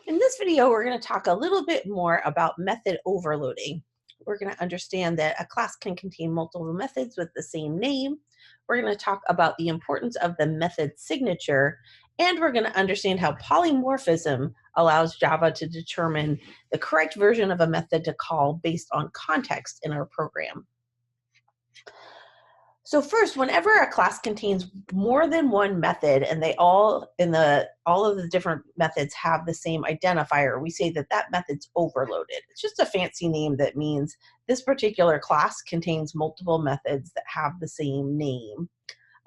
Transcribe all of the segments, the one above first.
In this video, we're going to talk a little bit more about method overloading. We're going to understand that a class can contain multiple methods with the same name. We're going to talk about the importance of the method signature, and we're going to understand how polymorphism allows Java to determine the correct version of a method to call based on context in our program. So first, whenever a class contains more than one method and they all of the different methods have the same identifier, we say that that method's overloaded. It's just a fancy name that means this particular class contains multiple methods that have the same name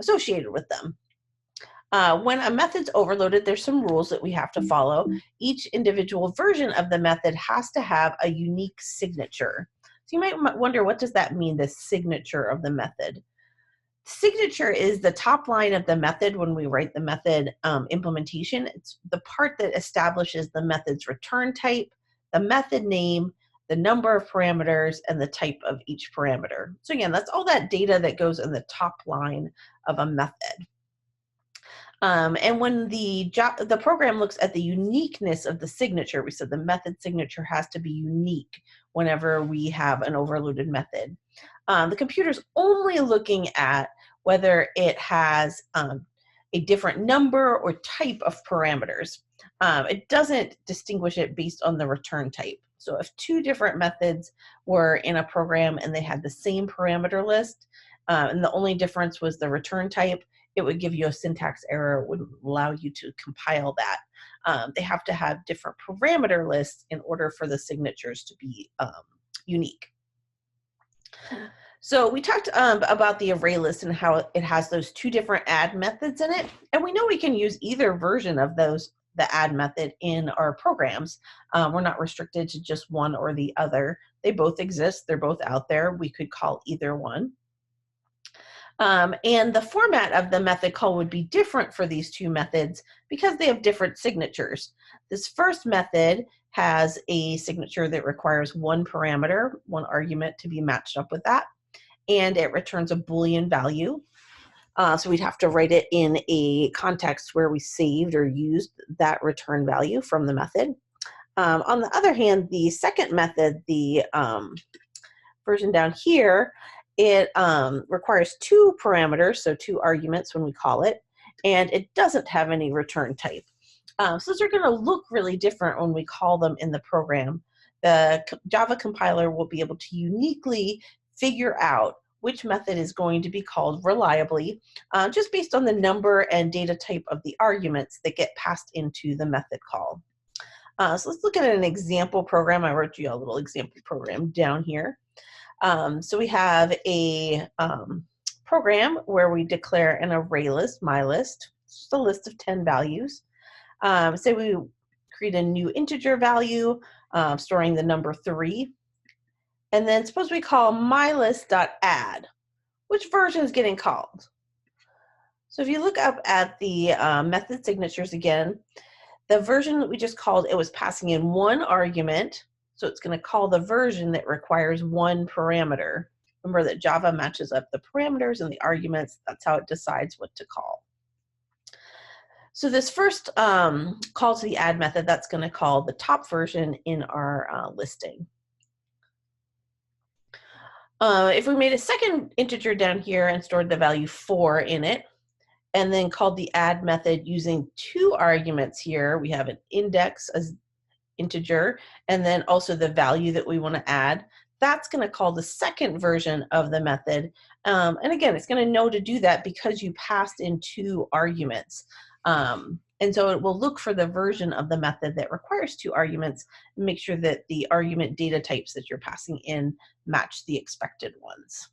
associated with them. When a method's overloaded, there's some rules that we have to follow. Each individual version of the method has to have a unique signature. So you might wonder, what does that mean, the signature of the method? Signature is the top line of the method when we write the method implementation. It's the part that establishes the method's return type, the method name, the number of parameters, and the type of each parameter. So again, that's all that data that goes in the top line of a method. And when the program looks at the uniqueness of the signature, we said the method signature has to be unique whenever we have an overloaded method. The computer's only looking at whether it has a different number or type of parameters. It doesn't distinguish it based on the return type. So if two different methods were in a program and they had the same parameter list, and the only difference was the return type, it would give you a syntax error. It wouldn't allow you to compile that. They have to have different parameter lists in order for the signatures to be unique. So we talked about the array list and how it has those two different add methods in it. And we know we can use either version of the add method in our programs. We're not restricted to just one or the other. They both exist. They're both out there. We could call either one. And the format of the method call would be different for these two methods because they have different signatures. This first method has a signature that requires one parameter, one argument to be matched up with that, and it returns a Boolean value. So we'd have to write it in a context where we saved or used that return value from the method. On the other hand, the second method, the version down here, it requires two parameters, so two arguments when we call it, and it doesn't have any return type. So those are going to look really different when we call them in the program. The Java compiler will be able to uniquely figure out which method is going to be called reliably, just based on the number and data type of the arguments that get passed into the method call. So let's look at an example program. I wrote you a little example program down here. So we have a program where we declare an array list, my list, just a list of 10 values. Say we create a new integer value, storing the number 3. And then suppose we call mylist.add. Which version is getting called? So if you look up at the method signatures again, the version that we just called, it was passing in one argument. So it's going to call the version that requires one parameter. Remember that Java matches up the parameters and the arguments. That's how it decides what to call. So this first call to the add method, that's going to call the top version in our listing. If we made a second integer down here and stored the value 4 in it, and then called the add method using two arguments here, we have an index as integer, and then also the value that we want to add, that's going to call the second version of the method. And again, it's going to know to do that because you passed in two arguments. And so it will look for the version of the method that requires two arguments and make sure that the argument data types that you're passing in match the expected ones.